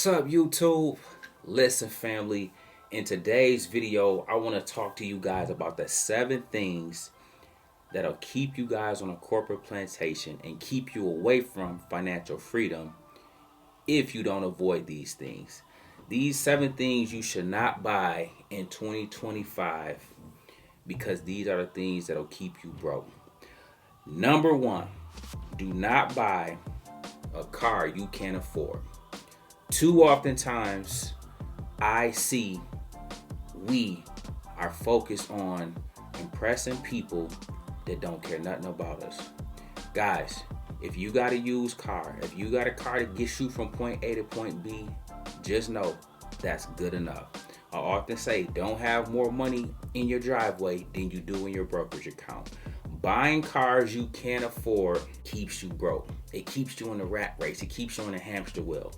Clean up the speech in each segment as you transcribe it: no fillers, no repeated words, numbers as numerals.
What's up, YouTube? Listen, family, in today's video, I want to talk to you guys about the 7 things that'll keep you guys on a corporate plantation and keep you away from financial freedom if you don't avoid these things. These 7 things you should not buy in 2025 because these are the things that'll keep you broke. Number 1, do not buy a car you can't afford. Too oftentimes, I see we are focused on impressing people that don't care nothing about us. Guys, if you got a used car, if you got a car that gets you from point A to point B, just know that's good enough. I often say, don't have more money in your driveway than you do in your brokerage account. Buying cars you can't afford keeps you broke. It keeps you in the rat race. It keeps you on the hamster wheel.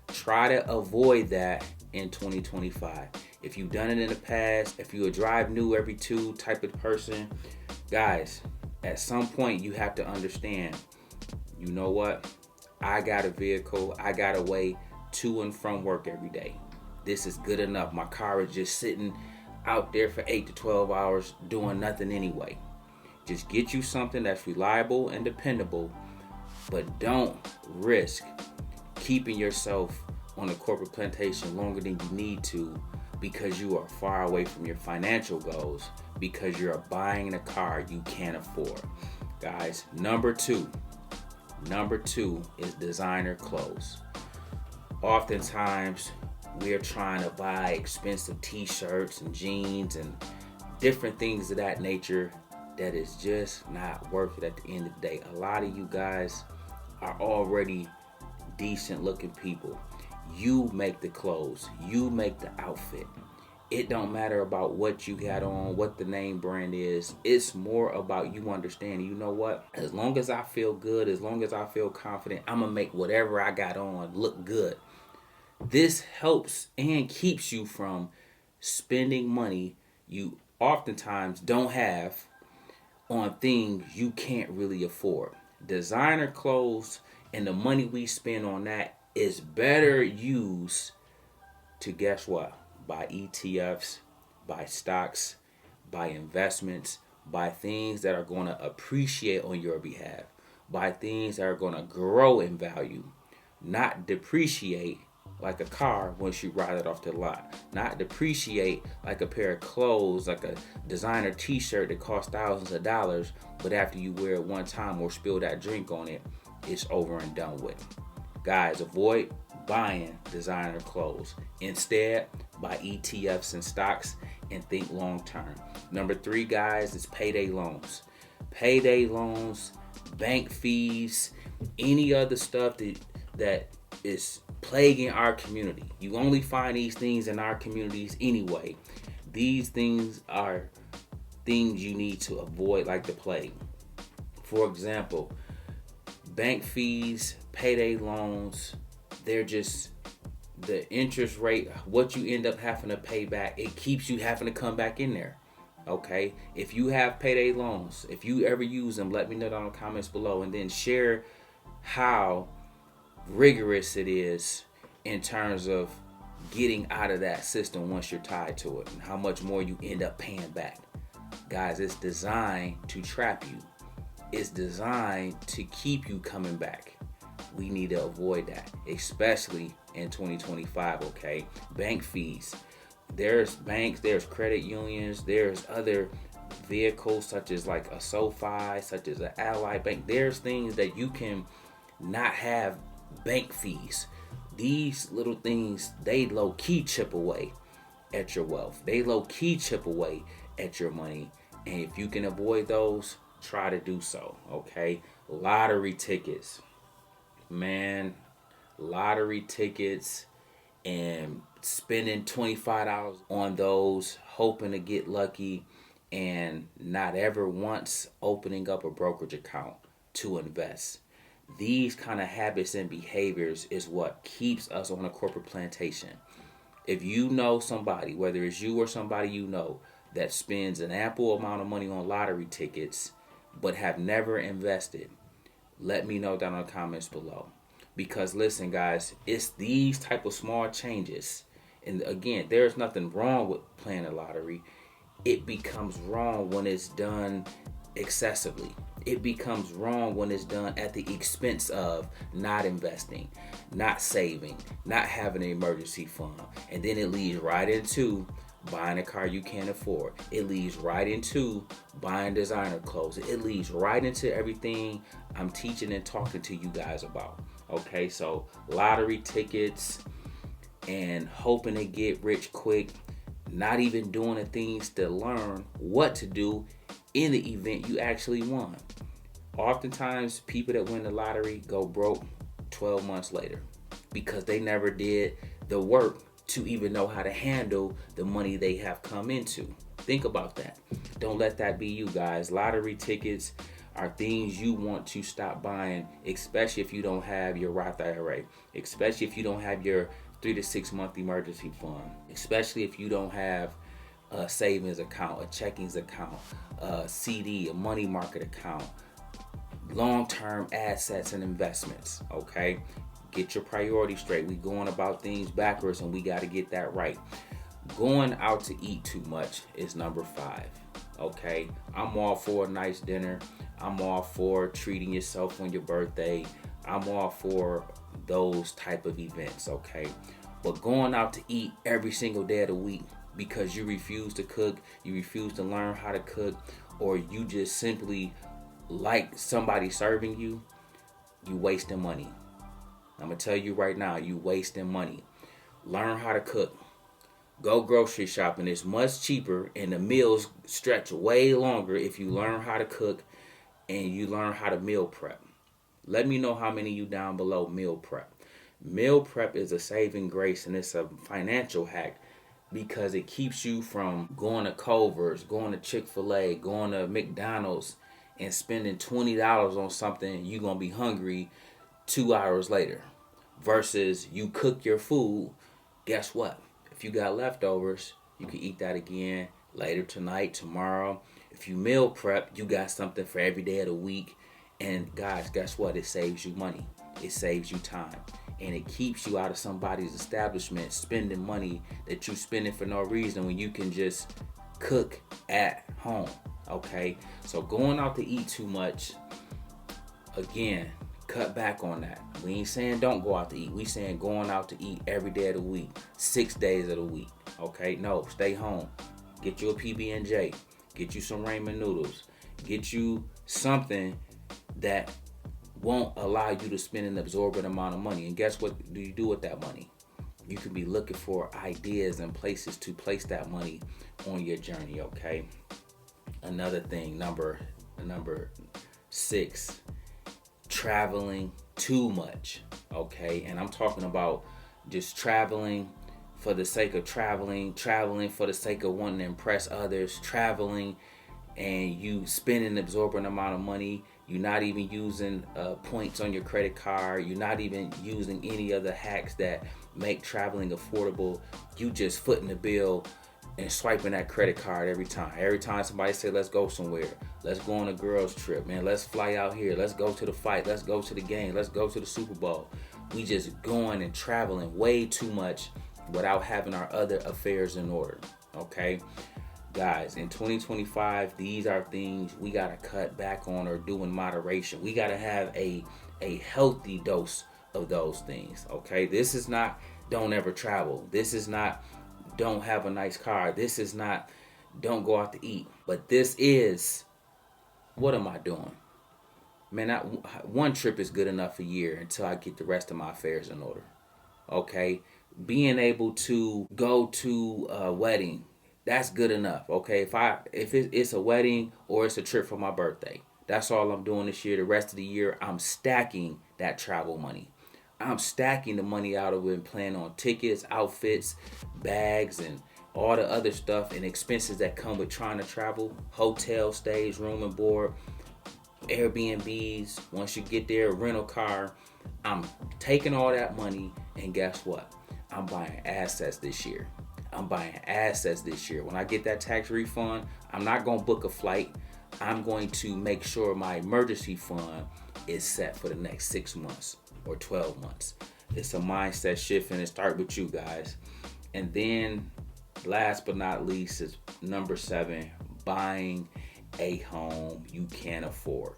Try to avoid that in 2025. If you've done it in the past, if you're a drive new every 2 type of person, guys, at some point you have to understand, you know what? I got a vehicle. I got a way to and from work every day. This is good enough. My car is just sitting out there for 8 to 12 hours doing nothing anyway. Just get you something that's reliable and dependable, but don't risk keeping yourself on a corporate plantation longer than you need to because you are far away from your financial goals because you're buying a car you can't afford. Guys, number two is designer clothes. Oftentimes we're trying to buy expensive t-shirts and jeans and different things of that nature that is just not worth it at the end of the day. A lot of you guys are already decent looking people. You make the clothes, you make the outfit. It don't matter about what you got on, what the name brand is. It's more about you understanding, you know what? As long as I feel good, as long as I feel confident, I'm gonna make whatever I got on look good. This helps and keeps you from spending money you oftentimes don't have on things you can't really afford. Designer clothes and the money we spend on that is better used to, guess what? Buy ETFs, buy stocks, buy investments, buy things that are going to appreciate on your behalf, buy things that are going to grow in value, not depreciate like a car once you ride it off the lot, not depreciate like a pair of clothes, like a designer t-shirt that costs thousands of dollars, but after you wear it one time or spill that drink on it, it's over and done with. Guys, avoid buying designer clothes. Instead, buy ETFs and stocks and think long term. Number 3, guys, is payday loans. Payday loans, bank fees, any other stuff that is plaguing our community. You only find these things in our communities anyway. These things are things you need to avoid like the plague. For example, bank fees, payday loans, they're just the interest rate, what you end up having to pay back, it keeps you having to come back in there. Okay? If you have payday loans, if you ever use them, let me know down in the comments below, and then share how rigorous it is in terms of getting out of that system once you're tied to it and how much more you end up paying back. Guys, it's designed to trap you. It's designed to keep you coming back. We need to avoid that, especially in 2025, okay? Bank fees. There's banks, there's credit unions, there's other vehicles such as like a SoFi, such as an Ally Bank. There's things that you can not have bank fees. These little things, they low-key chip away at your wealth. They low-key chip away at your money. And if you can avoid those, try to do so, okay? Lottery tickets. Man, lottery tickets and spending $25 on those, hoping to get lucky, and not ever once opening up a brokerage account to invest. These kind of habits and behaviors is what keeps us on a corporate plantation. If you know somebody, whether it's you or somebody you know, that spends an ample amount of money on lottery tickets but have never invested, let me know down in the comments below. Because listen, guys, it's these type of small changes. And again, there's nothing wrong with playing the lottery. It becomes wrong when it's done excessively. It becomes wrong when it's done at the expense of not investing, not saving, not having an emergency fund. And then it leads right into buying a car you can't afford. It leads right into buying designer clothes. It leads right into everything I'm teaching and talking to you guys about. Okay, so lottery tickets and hoping to get rich quick, not even doing the things to learn what to do in the event you actually won. Oftentimes, people that win the lottery go broke 12 months later because they never did the work to even know how to handle the money they have come into. Think about that. Don't let that be you, guys. Lottery tickets are things you want to stop buying, especially if you don't have your Roth IRA, especially if you don't have your 3 to 6 month emergency fund, especially if you don't have a savings account, a checkings account, a CD, a money market account, long-term assets and investments. Okay, get your priorities straight. We going about things backwards, and we got to get that right. Going out to eat too much is number 5. Okay, I'm all for a nice dinner. I'm all for treating yourself on your birthday. I'm all for those type of events. Okay, but going out to eat every single day of the week because you refuse to cook, you refuse to learn how to cook, or you just simply like somebody serving you, you wasting money. I'm gonna tell you right now, you wasting money. Learn how to cook. Go grocery shopping. It's much cheaper, and the meals stretch way longer if you learn how to cook and you learn how to meal prep. Let me know how many of you down below meal prep. Meal prep is a saving grace, and it's a financial hack because it keeps you from going to Culver's, going to Chick-fil-A, going to McDonald's, and spending $20 on something you're going to be hungry 2 hours later. Versus you cook your food, guess what? If you got leftovers, you can eat that again later tonight, tomorrow. If you meal prep, you got something for every day of the week. And guys, guess what? It saves you money. It saves you time. And it keeps you out of somebody's establishment spending money that you're spending for no reason when you can just cook at home. Okay? So going out to eat too much, again, cut back on that. We ain't saying don't go out to eat. We saying going out to eat every day of the week, 6 days of the week. Okay? No, stay home. Get you a PB&J. Get you some ramen noodles. Get you something that won't allow you to spend an exorbitant amount of money. And guess what do you do with that money? You can be looking for ideas and places to place that money on your journey, okay? Another thing, number 6, traveling too much, okay? And I'm talking about just traveling for the sake of traveling for the sake of wanting to impress others, traveling and you spend an exorbitant amount of money. You're not even using points on your credit card. You're not even using any of the hacks that make traveling affordable. You just footing the bill and swiping that credit card every time. Every time somebody say, let's go somewhere. Let's go on a girls trip, man. Let's fly out here. Let's go to the fight. Let's go to the game. Let's go to the Super Bowl. We just going and traveling way too much without having our other affairs in order, okay? Guys, in 2025, these are things we got to cut back on or do in moderation. We got to have a healthy dose of those things, okay? This is not don't ever travel. This is not don't have a nice car. This is not don't go out to eat. But this is, what am I doing? Man, one trip is good enough a year until I get the rest of my affairs in order, okay? Being able to go to a wedding, that's good enough, okay? If it's a wedding or it's a trip for my birthday, that's all I'm doing this year. The rest of the year, I'm stacking that travel money. I'm stacking the money out of it and planning on tickets, outfits, bags, and all the other stuff and expenses that come with trying to travel. Hotel stays, room and board, Airbnbs. Once you get there, rental car. I'm taking all that money, and guess what? I'm buying assets this year. When I get that tax refund, I'm not going to book a flight. I'm going to make sure my emergency fund is set for the next 6 months. or 12 months. It's a mindset shift, and it starts with you guys. And then last but not least is number 7, buying a home you can't afford.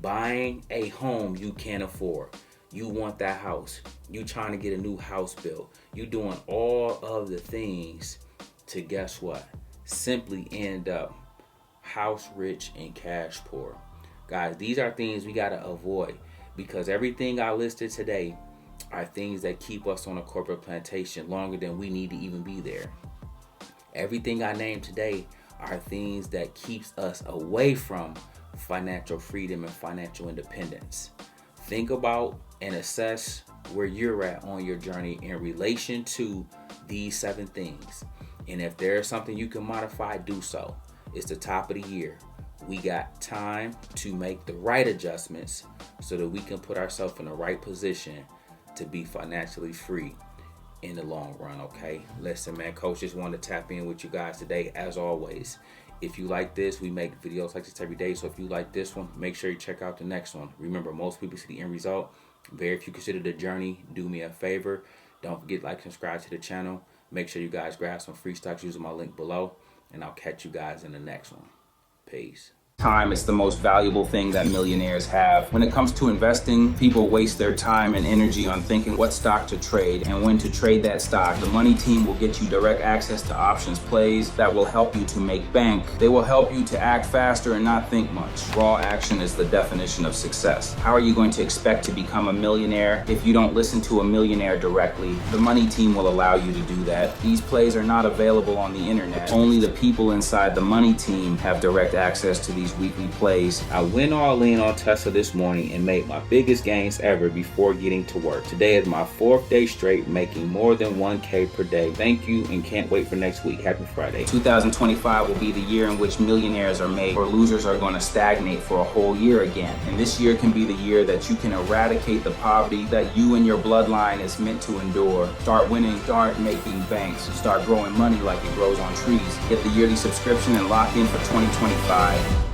Buying a home you can't afford. You want that house. You trying to get a new house built. You doing all of the things to, guess what? Simply end up house rich and cash poor. Guys, these are things we got to avoid, because everything I listed today are things that keep us on a corporate plantation longer than we need to even be there. Everything I named today are things that keeps us away from financial freedom and financial independence. Think about and assess where you're at on your journey in relation to these 7 things. And if there's something you can modify, do so. It's the top of the year. We got time to make the right adjustments so that we can put ourselves in the right position to be financially free in the long run, okay? Listen, man, Coach just wanted to tap in with you guys today. As always, if you like this, we make videos like this every day. So if you like this one, make sure you check out the next one. Remember, most people see the end result. Very few consider the journey. Do me a favor. Don't forget, like, subscribe to the channel. Make sure you guys grab some free stocks using my link below. And I'll catch you guys in the next one. Peace. Time is the most valuable thing that millionaires have. When it comes to investing, people waste their time and energy on thinking what stock to trade and when to trade that stock. The Money Team will get you direct access to options plays that will help you to make bank. They will help you to act faster and not think much. Raw action is the definition of success. How are you going to expect to become a millionaire if you don't listen to a millionaire directly? The Money Team will allow you to do that. These plays are not available on the internet. Only the people inside the Money Team have direct access to these weekly plays. I went all in on Tesla this morning and made my biggest gains ever before getting to work. Today is my 4th day straight making more than 1K per day. Thank you, and can't wait for next week. Happy Friday. 2025 will be the year in which millionaires are made, or losers are going to stagnate for a whole year again. And this year can be the year that you can eradicate the poverty that you and your bloodline is meant to endure. Start winning, start making banks, start growing money like it grows on trees. Get the yearly subscription and lock in for 2025.